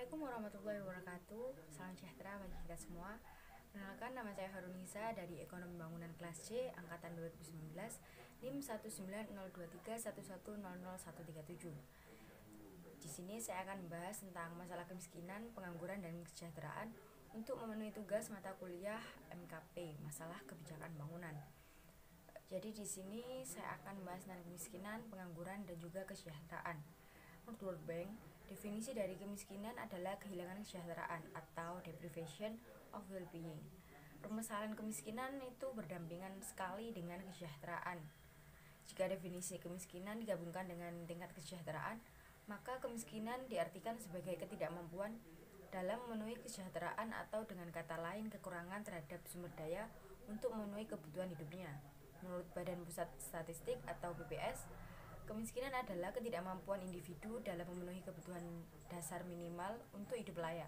Assalamualaikum warahmatullahi wabarakatuh. Salam sejahtera bagi kita semua. Perkenalkan, nama saya Harunisa dari Ekonomi Bangunan kelas C angkatan 2019, NIM 1902311000137. Di sini saya akan membahas tentang masalah kemiskinan, pengangguran, dan kesejahteraan untuk memenuhi tugas mata kuliah MKP, masalah kebijakan bangunan. Jadi di sini saya akan membahas tentang kemiskinan, pengangguran, dan juga kesejahteraan. Menurut World Bank, definisi dari kemiskinan adalah kehilangan kesejahteraan atau deprivation of well-being. Permasalahan kemiskinan itu berdampingan sekali dengan kesejahteraan. Jika definisi kemiskinan digabungkan dengan tingkat kesejahteraan, maka kemiskinan diartikan sebagai ketidakmampuan dalam memenuhi kesejahteraan atau dengan kata lain kekurangan terhadap sumber daya untuk memenuhi kebutuhan hidupnya. Menurut Badan Pusat Statistik atau BPS, kemiskinan adalah ketidakmampuan individu dalam memenuhi kebutuhan dasar minimal untuk hidup layak.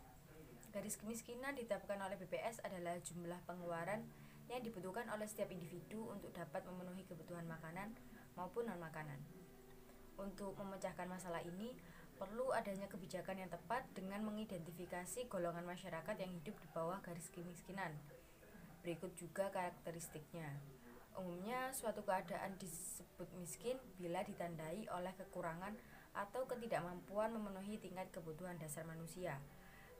Garis kemiskinan ditetapkan oleh BPS adalah jumlah pengeluaran yang dibutuhkan oleh setiap individu untuk dapat memenuhi kebutuhan makanan maupun non-makanan. Untuk memecahkan masalah ini, perlu adanya kebijakan yang tepat dengan mengidentifikasi golongan masyarakat yang hidup di bawah garis kemiskinan. Berikut juga karakteristiknya. Umumnya, suatu keadaan disebut miskin bila ditandai oleh kekurangan atau ketidakmampuan memenuhi tingkat kebutuhan dasar manusia.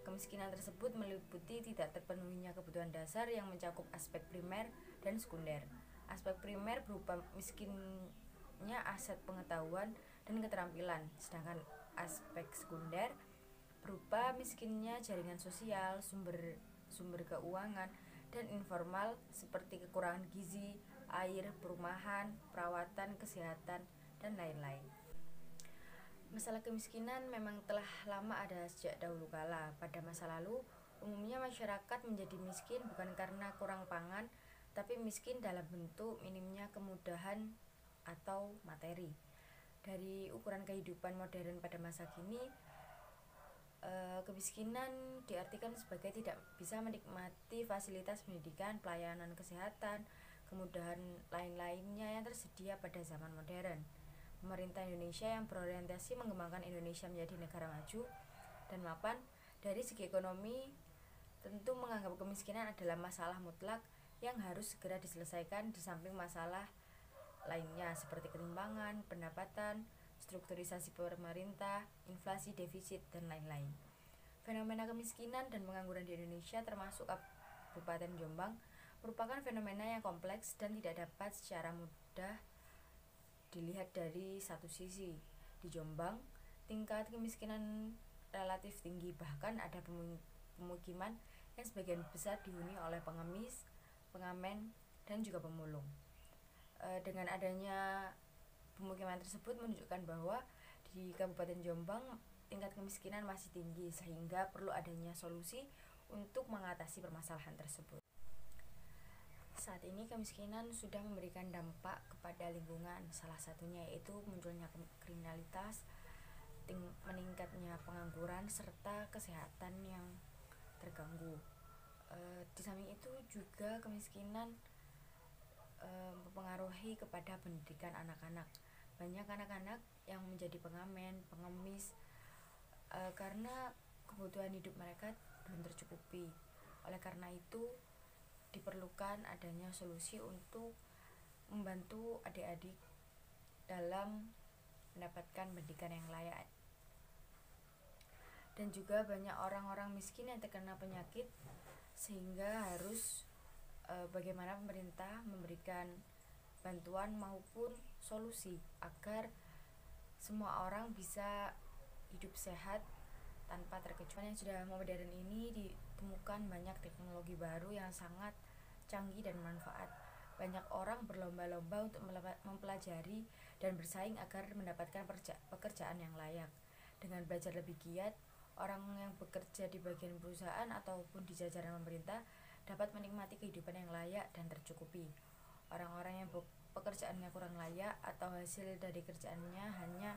Kemiskinan tersebut meliputi tidak terpenuhinya kebutuhan dasar yang mencakup aspek primer dan sekunder. Aspek primer berupa miskinnya aset pengetahuan dan keterampilan, sedangkan aspek sekunder berupa miskinnya jaringan sosial, sumber keuangan, dan informal seperti kekurangan gizi, air, perumahan, perawatan, kesehatan, dan lain-lain. Masalah kemiskinan memang telah lama ada sejak dahulu kala. Pada masa lalu, umumnya masyarakat menjadi miskin bukan karena kurang pangan, tapi miskin dalam bentuk minimnya kemudahan atau materi. Dari ukuran kehidupan modern pada masa kini, kemiskinan diartikan sebagai tidak bisa menikmati fasilitas pendidikan, pelayanan kesehatan, kemudahan lain-lainnya yang tersedia pada zaman modern. Pemerintah Indonesia yang berorientasi mengembangkan Indonesia menjadi negara maju dan mapan dari segi ekonomi tentu menganggap kemiskinan adalah masalah mutlak yang harus segera diselesaikan di samping masalah lainnya seperti ketimpangan, pendapatan, strukturisasi pemerintah, inflasi, defisit, dan lain-lain. Fenomena kemiskinan dan pengangguran di Indonesia termasuk Kabupaten Jombang merupakan fenomena yang kompleks dan tidak dapat secara mudah dilihat dari satu sisi. Di Jombang, tingkat kemiskinan relatif tinggi, bahkan ada pemukiman yang sebagian besar dihuni oleh pengemis, pengamen, dan juga pemulung. Dengan adanya pemukiman tersebut menunjukkan bahwa di Kabupaten Jombang tingkat kemiskinan masih tinggi, sehingga perlu adanya solusi untuk mengatasi permasalahan tersebut. Saat ini kemiskinan sudah memberikan dampak kepada lingkungan, salah satunya yaitu munculnya kriminalitas, meningkatnya pengangguran, serta kesehatan yang terganggu. Di samping itu juga kemiskinan mempengaruhi kepada pendidikan anak-anak. Banyak anak-anak yang menjadi pengamen, pengemis karena kebutuhan hidup mereka belum tercukupi. Oleh karena itu diperlukan adanya solusi untuk membantu adik-adik dalam mendapatkan pendidikan yang layak. Dan juga banyak orang-orang miskin yang terkena penyakit, sehingga harus bagaimana pemerintah memberikan bantuan maupun solusi agar semua orang bisa hidup sehat tanpa terkecuali. Yang sudah modern ini ditemukan banyak teknologi baru yang sangat canggih dan bermanfaat. Banyak orang berlomba-lomba untuk mempelajari dan bersaing agar mendapatkan pekerjaan yang layak. Dengan belajar lebih giat, orang yang bekerja di bagian perusahaan ataupun di jajaran pemerintah dapat menikmati kehidupan yang layak dan tercukupi. Orang-orang yang pekerjaannya kurang layak atau hasil dari kerjaannya hanya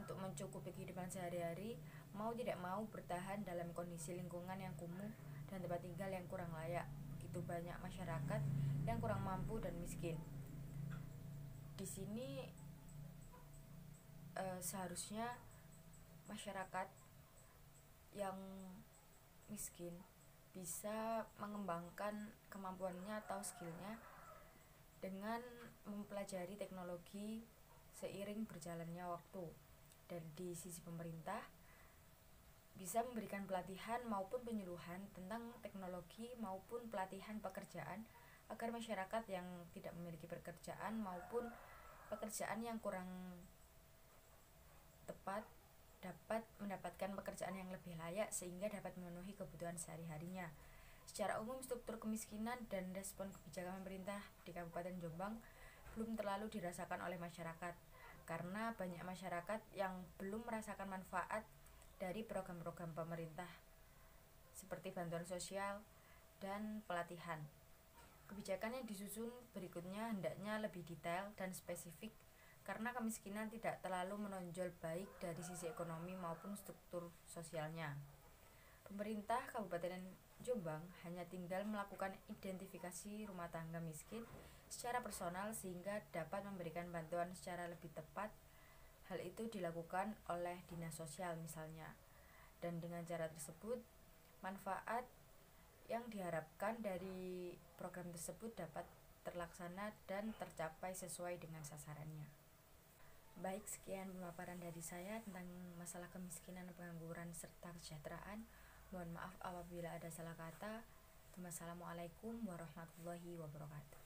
untuk mencukupi kehidupan sehari-hari, mau tidak mau bertahan dalam kondisi lingkungan yang kumuh dan tempat tinggal yang kurang layak. Begitu banyak masyarakat yang kurang mampu dan miskin. Di sini seharusnya masyarakat yang miskin bisa mengembangkan kemampuannya atau skillnya dengan mempelajari teknologi seiring berjalannya waktu. Dan di sisi pemerintah bisa memberikan pelatihan maupun penyuluhan tentang teknologi maupun pelatihan pekerjaan agar masyarakat yang tidak memiliki pekerjaan maupun pekerjaan yang kurang tepat dapat mendapatkan pekerjaan yang lebih layak sehingga dapat memenuhi kebutuhan sehari-harinya. Secara umum, struktur kemiskinan dan respon kebijakan pemerintah di Kabupaten Jombang belum terlalu dirasakan oleh masyarakat karena banyak masyarakat yang belum merasakan manfaat dari program-program pemerintah seperti bantuan sosial dan pelatihan. Kebijakan yang disusun berikutnya hendaknya lebih detail dan spesifik karena kemiskinan tidak terlalu menonjol baik dari sisi ekonomi maupun struktur sosialnya. Pemerintah Kabupaten Jombang hanya tinggal melakukan identifikasi rumah tangga miskin secara personal sehingga dapat memberikan bantuan secara lebih tepat. Hal itu dilakukan oleh dinas sosial misalnya. Dan dengan cara tersebut, manfaat yang diharapkan dari program tersebut dapat terlaksana dan tercapai sesuai dengan sasarannya. Baik, sekian pemaparan dari saya tentang masalah kemiskinan, pengangguran, serta kesejahteraan. Mohon maaf apabila ada salah kata. Wassalamualaikum warahmatullahi wabarakatuh.